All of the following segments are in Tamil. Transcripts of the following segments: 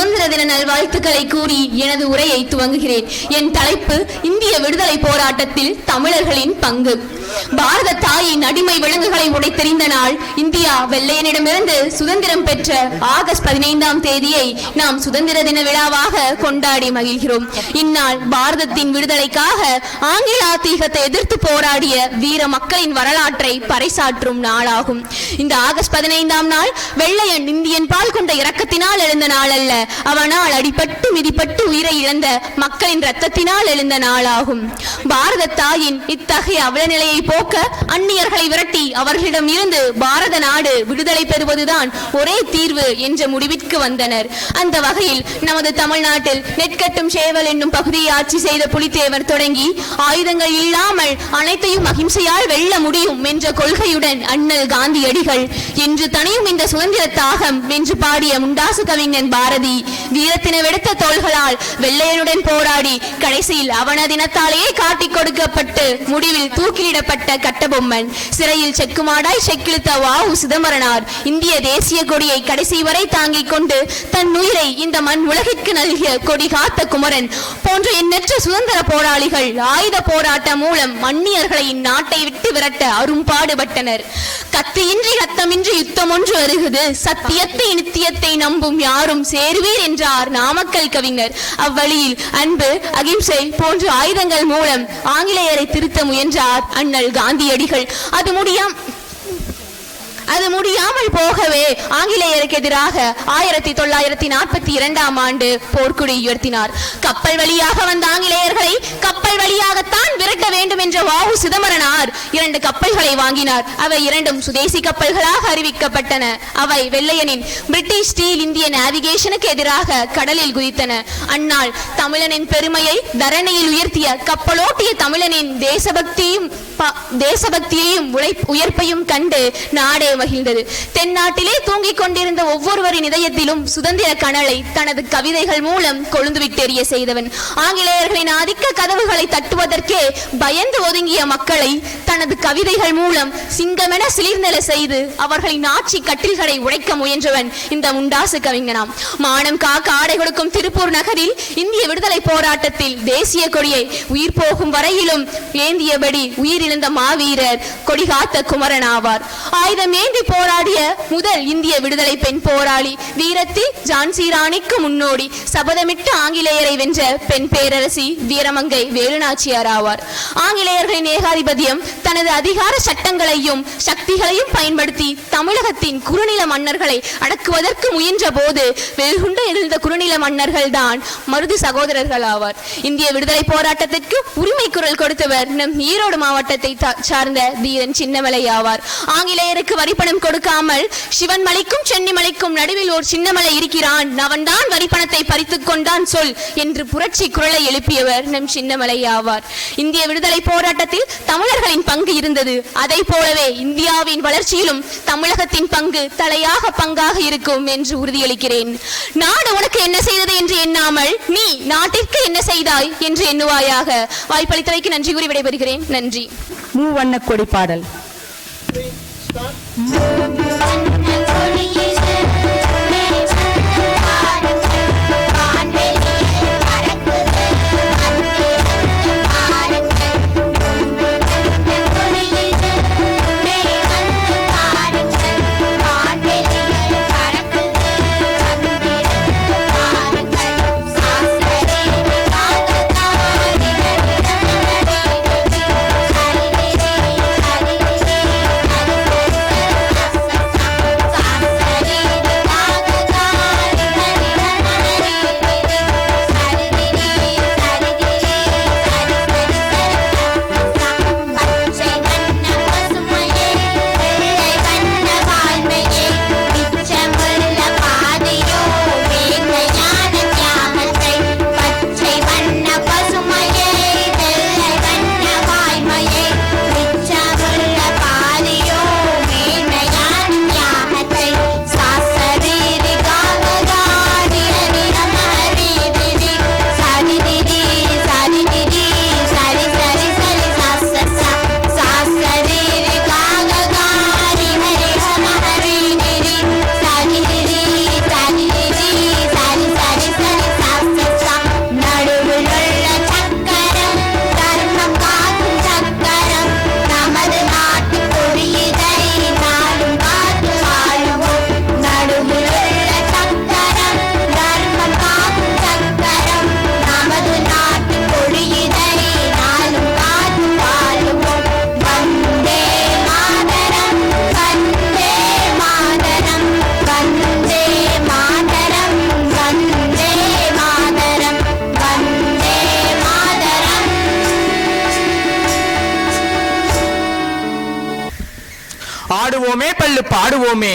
சுதந்திர தின நல்வாழ்த்துக்களை கூறி எனது உரையை துவங்குகிறேன். என் தலைப்பு இந்திய விடுதலை போராட்டத்தில் தமிழர்களின் பங்கு. பாரத தாயின் அடிமை விலங்குகளை உடைத்தெறிந்த நாள் இந்தியா வெள்ளையனிடமிருந்து சுதந்திரம் பெற்ற ஆகஸ்ட் 15ஆம் தேதியை நாம் சுதந்திர தின விழாவாக கொண்டாடி மகிழ்கிறோம். இந்நாள் பாரதத்தின் விடுதலைக்காக ஆங்கில ஆதிக்கத்தை எதிர்த்து போராடிய வீர மக்களின் வரலாற்றை பறைசாற்றும் நாளாகும். இந்த ஆகஸ்ட் 15ஆம் நாள் வெள்ளையன் இந்தியன் பால் கொண்ட இரக்கத்தினால் எழுந்த நாள் அல்ல, அவனால் அடிபட்டு மிதிப்பட்டு உயிரை இழந்த மக்களின் இரத்தத்தினால் எழுந்த நாளாகும். பாரத தாயின் இத்தகைய அவலநிலையை போக்க அந்நியர்களை விரட்டி அவர்களிடம் இருந்து பாரத நாடு விடுதலை பெறுவதுதான் ஒரே தீர்வு என்ற முடிவிற்கு வந்தனர். அந்த வகையில் நமது தமிழ்நாட்டில் நெற்கட்டும் சேவல் என்னும் பகுதியை ஆட்சி செய்த புலித்தேவர் தொடங்கி ஆயுதங்கள் இல்லாமல் அனைத்தையும் அகிம்சையால் வெல்ல முடியும் என்ற கொள்கையுடன் அண்ணல் காந்தியடிகள் என்று தனியும் இந்த சுதந்திர தாகம் என்று பாடிய முண்டாசு கவிஞன் பாரதி வீரத்தின வெடுத்த தோள்களால் வெள்ளையனுடன் போராடி கடைசியில் அவனதினத்தாலேயே காட்டிக் கொடுக்கப்பட்டு முடிவில் தூக்கிலிடப்பட்ட கட்டபொம்மன், சிறையில் செக்குமாடாய் செக்கிழுத்த வாவு சிதம்பரனார், இந்திய தேசிய கொடியை கடைசி வரை தாங்கிக் கொண்டு தன் உயிரை இந்த மண் உலகிற்கு நல்கிய கொடி காத்த குமரன் போன்ற எண்ணற்ற சுதந்திர போராளிகள் ஆயுத போராட்டம் மூலம் அந்நியர்களை இந்நாட்டை விட்டு விரட்ட அரும்பாடுபட்டனர். கத்தியின்றி ரத்தமின்றி யுத்தம் ஒன்று அருகுது, சத்தியத்தை நித்தியத்தை நம்பும் யாரும் சேருவீர் என்றார் நாமக்கல் கவிஞர். அவ்வழியில் அன்பு அகிம்சை போன்ற ஆயுதங்கள் மூலம் ஆங்கிலேயரை திருத்த முயன்றார் அண்ணல் காந்தியடிகள். அது முடியாமல் போகவே ஆங்கிலேயருக்கு எதிராக 1942ஆம் ஆண்டு போர்க்குடி உயர்த்தினார். கப்பல் வழியாக வந்த ஆங்கிலேயர்களை கப்பல் வழியாகத்தான் விரட்ட வேண்டும் என்ற வாவு சிதம்பரனார் 2 கப்பல்களை வாங்கினார். அவை 2ம் சுதேசி கப்பல்களாக அறிவிக்கப்பட்டன. அவை வெள்ளையனின் பிரிட்டிஷ் ஸ்டீல் இந்திய நேவிகேஷனுக்கு எதிராக கடலில் குதித்தன. அந்நாள் தமிழனின் பெருமையை தரணியில் உயர்த்திய கப்பலோட்டிய தமிழனின் தேசபக்தியையும் உயர்ப்பையும் கண்டு நாடே மகிழ்ந்தது. தென்னாட்டிலே தூங்கிக் கொண்டிருந்த ஒவ்வொருவரின் இதயத்திலும் சுதந்திர கனலை தனது கவிதைகள் மூலம் கொழுந்து விட்டெறிய செய்தவன். ஆங்கிலேயர்களின் ஆதிக்க கதவுகளை தட்டுவதற்கே பயந்து ஒதுங்கிய மக்களை தனது கவிதைகள் மூலம் சிங்கமென சிலிர்ந்தெழ செய்து அவர்களின் ஆட்சி கட்டில்களை உடைக்க முயன்றவன் இந்த முண்டாசு கவிஞனாம். மானம் காக்க ஆடை கொடுக்கும் திருப்பூர் நகரில் இந்திய விடுதலை போராட்டத்தில் தேசிய கொடியை உயிர் போகும் வரையிலும் ஏந்தியபடி உயிரிழந்த மாவீரர் கொடிகாத்த குமரன் ஆவார். ஆயுதம் ஏந்தி போராடிய முதல் இந்திய விடுதலை பெண் போராளி, வீரத்தில் ஜான்சி ராணிக்கு முன்னோடி, சபதமிட்டு ஆங்கிலேயரை வென்ற பெண் பேரரசி வீரமங்கை வேலுநாச்சியார் ஆவார். ஆங்கிலேயர்களின் ஏகாதிபத்தியம் தனது அதிகார சட்டங்களையும் சக்திகளையும் பயன்படுத்தி தமிழகத்தின் குறுநில மன்னர்களை அடக்குவதற்கு முயன்ற போது வெல்குண்டு எழுந்த குறுநில மன்னர்கள் தான் மருது சகோதரர்கள் ஆவார். இந்திய விடுதலை போராட்டத்திற்கு உரிமை குரல் கொடுத்தவர் நம் ஈரோடு மாவட்டத்தை சார்ந்த தீரன் சின்னமலை ஆவார். ஆங்கிலேயருக்கு வரிப்பணம் கொடுக்காமல் சிவன் மலைக்கும் சென்னி மலைக்கும் நடுவில் ஒரு சின்னமலை இருக்கிறான், அவன்தான் வரிப்பணத்தை பறித்துக் கொண்டான் சொல் என்று புரட்சி குரலை எழுப்பியவர் நம் சின்னமலை ஆவார். இந்திய விடுதலை போராட்டத்தில் தமிழர்களின் பங்கு இருந்தது. அதை போலவே இந்தியாவின் வளர்ச்சியிலும் தமிழகத்தின் பங்கு தலையாக பங்காக இருக்கும் என்று உறுதியளிக்கிறேன். நாடு உனக்கு என்ன செய்தது என்று எண்ணாமல் நீ நாட்டிற்கு என்ன செய்தாய் என்று எண்ணுவாயாக. வாய்ப்பளித்தவைக்கு நன்றி கூறி விடைபெறுகிறேன். நன்றி. மூவண்ண கொடி பாடல். Sa ஆடுவோமே பல்லு பாடுவோமே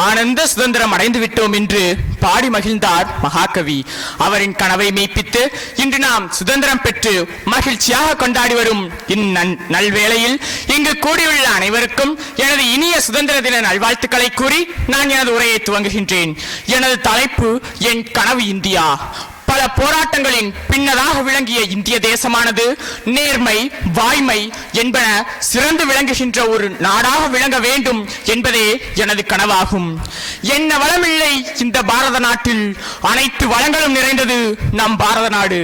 ஆனந்த சுதந்திரம் அடைந்து விட்டோம் என்று பாடி மகிழ்ந்தார் மகாகவி. அவரின் கனவை மெய்ப்பித்து இன்று நாம் சுதந்திரம் பெற்று மகிழ்ச்சியாக கொண்டாடி வரும் நல்வேளையில் இங்கு கூடியுள்ள அனைவருக்கும் எனது இனிய சுதந்திர தின நல்வாழ்த்துக்களை கூறி நான் எனது உரையை துவங்குகின்றேன். எனது தலைப்பு என் கனவு இந்தியா. பல போராட்டங்களின் பின்னதாக விளங்கிய இந்திய தேசமானது நேர்மை, வாய்மை என்பன சிறந்து விளங்குகின்ற ஒரு நாடாக விளங்க வேண்டும் என்பதே எனது கனவாகும். என்ன வளமில்லை இந்த பாரத நாட்டில், அனைத்து வளங்களும் நிறைந்தது நம் பாரத நாடு.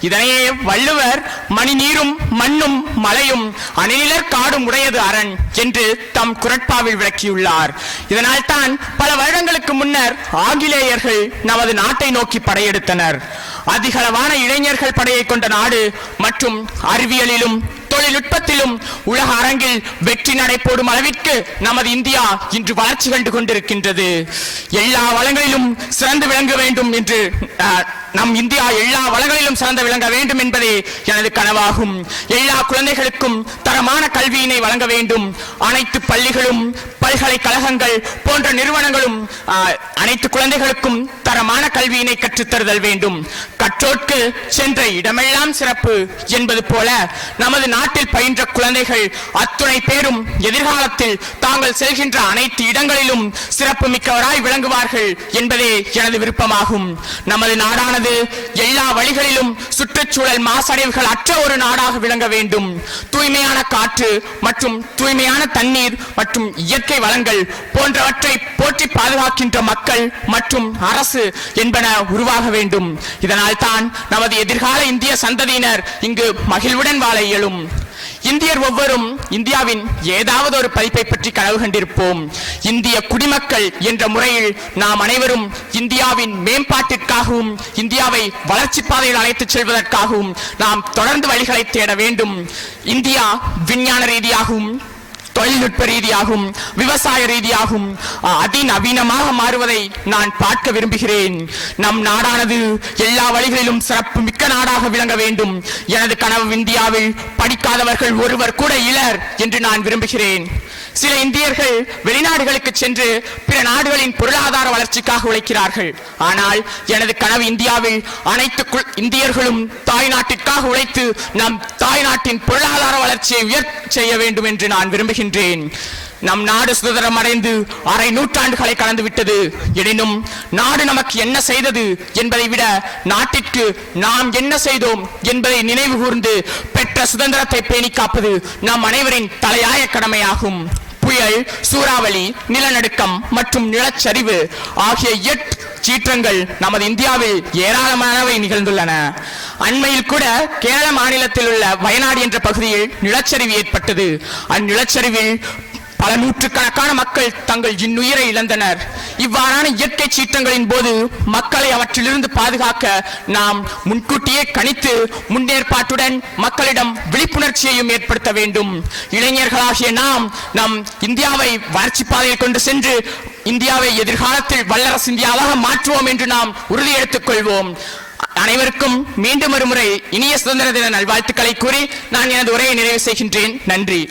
இதனையே வள்ளுவர் மணி நீரும் மண்ணும் மலையும் அணிநிலர் காடும் உடையது அரண் என்று தம் குறட்பாவில் விளக்கியுள்ளார். இதனால் தான் பல வருடங்களுக்கு முன்னர் ஆங்கிலேயர்கள் நமது நாட்டை நோக்கி படையெடுத்தனர். அதிகளவான இளைஞர்கள் படையை கொண்ட நாடு மற்றும் அறிவியலிலும் தொழில்நுட்பத்திலும் உலக அரங்கில் வெற்றி நடை போடும் அளவிற்கு நமது இந்தியா இன்று வளர்ச்சி கண்டு கொண்டிருக்கின்றது. எல்லா வளங்களிலும் சிறந்து விளங்க வேண்டும் என்று நம் இந்தியா எல்லா வளங்களிலும் சிறந்து விளங்க வேண்டும் என்பதே எனது கனவாகும். எல்லா குழந்தைகளுக்கும் தரமான கல்வியினை வழங்க வேண்டும். அனைத்து பள்ளிகளும் பல்கலைக்கழகங்கள் போன்ற நிறுவனங்களும் அனைத்து குழந்தைகளுக்கும் தரமான கல்வியினை கற்றுத்தருதல் வேண்டும். கற்றோர்க்கு சென்ற இடமெல்லாம் சிறப்பு என்பது போல நமது நாட்டில் பயின்ற குழந்தைகள் அத்துணை பேரும் எதிர்காலத்தில் தாங்கள் செல்கின்ற அனைத்து இடங்களிலும் சிறப்பு மிக்கவராய் விளங்குவார்கள் என்பதே எனது விருப்பமாகும். நமது நாடானது எல்லா வழிகளிலும் சுற்றுச்சூழல் மாசடைவுகள் அற்ற ஒரு நாடாக விளங்க வேண்டும். தூய்மையான காற்று மற்றும் தூய்மையான தண்ணீர் மற்றும் இயற்கை வளங்கள் போன்றவற்றை போற்றி பாதுகாக்கின்ற மக்கள் மற்றும் அரசு என்பன உருவாக வேண்டும். இதனால் தான் நமது எதிர்கால இந்திய சந்ததியினர் இங்கு மகிழ்வுடன் வாழ இயலும். இந்தியர் ஒவ்வொரும் இந்தியாவின் ஏதாவது ஒரு பதிப்பை பற்றி கனவு கண்டிருப்போம். இந்திய குடிமக்கள் என்ற முறையில் நாம் அனைவரும் இந்தியாவின் மேம்பாட்டிற்காகவும் இந்தியாவை வளர்ச்சி பாதையில் அழைத்துச் செல்வதற்காகவும் நாம் தொடர்ந்து வழிகளை தேட வேண்டும். இந்தியா விஞ்ஞான ரீதியாகவும் தொழில்நுட்ப ரீதியாகவும் விவசாய ரீதியாகவும் அதிநவீனமாக மாறுவதை நான் பார்க்க விரும்புகிறேன். நம் நாடானது எல்லா வழிகளிலும் சிறப்பு மிக்க நாடாக விளங்க வேண்டும். எனது கனவு இந்தியாவில் படிக்காதவர்கள் ஒருவர் கூட இலர் என்று நான் விரும்புகிறேன். சில இந்தியர்கள் வெளிநாடுகளுக்கு சென்று பிற நாடுகளின் பொருளாதார வளர்ச்சிக்காக உழைக்கிறார்கள். ஆனால் எனது கனவு இந்தியாவில் அனைத்து இந்தியர்களும் தாய் நாட்டிற்காக உழைத்து நம் தாய் நாட்டின் பொருளாதார வளர்ச்சியை உயர்த்த செய்ய வேண்டும் என்று நான் விரும்புகின்றேன். நம் நாடு சுதந்திரம் அடைந்து அரை நூற்றாண்டுகளை கடந்து விட்டது. எனினும் நாடு நமக்கு என்ன செய்தது என்பதை விட நாட்டிற்கு நாம் என்ன செய்தோம் என்பதை நினைவு கூர்ந்து பெற்ற சுதந்திரத்தை பேணி காப்பது நம் அனைவரின் தலையாய கடமையாகும். புயல், சூறாவளி, நிலநடுக்கம் மற்றும் நிலச்சரிவு ஆகிய 8 சீற்றங்கள் நமது இந்தியாவில் ஏராளமானவை நிகழ்ந்துள்ளன. அண்மையில் கூட கேரள மாநிலத்தில் உள்ள வயநாடு என்ற பகுதியில் நிலச்சரிவு ஏற்பட்டது. அந்நிலச்சரிவில் பல நூற்றுக்கணக்கான மக்கள் தங்கள் இன்னுயிரை இழந்தனர். இவ்வாறான இயற்கை சீற்றங்களின் போது மக்களை அவற்றிலிருந்து பாதுகாக்க நாம் முன்கூட்டியே கணித்து முன்னேற்பாட்டுடன் மக்களிடம் விழிப்புணர்ச்சியையும் ஏற்படுத்த வேண்டும். இளைஞர்களாகிய நாம் நம் இந்தியாவை வளர்ச்சி பாதையில் கொண்டு சென்று இந்தியாவை எதிர்காலத்தில் வல்லரசு இந்தியாவாக மாற்றுவோம் என்று நாம் உறுதி எடுத்துக் கொள்வோம். அனைவருக்கும் மீண்டும் ஒரு முறை இனிய சுதந்திர தின நல்வாழ்த்துக்களை கூறி நான் எனது உரையை நிறைவு செய்கின்றேன். நன்றி.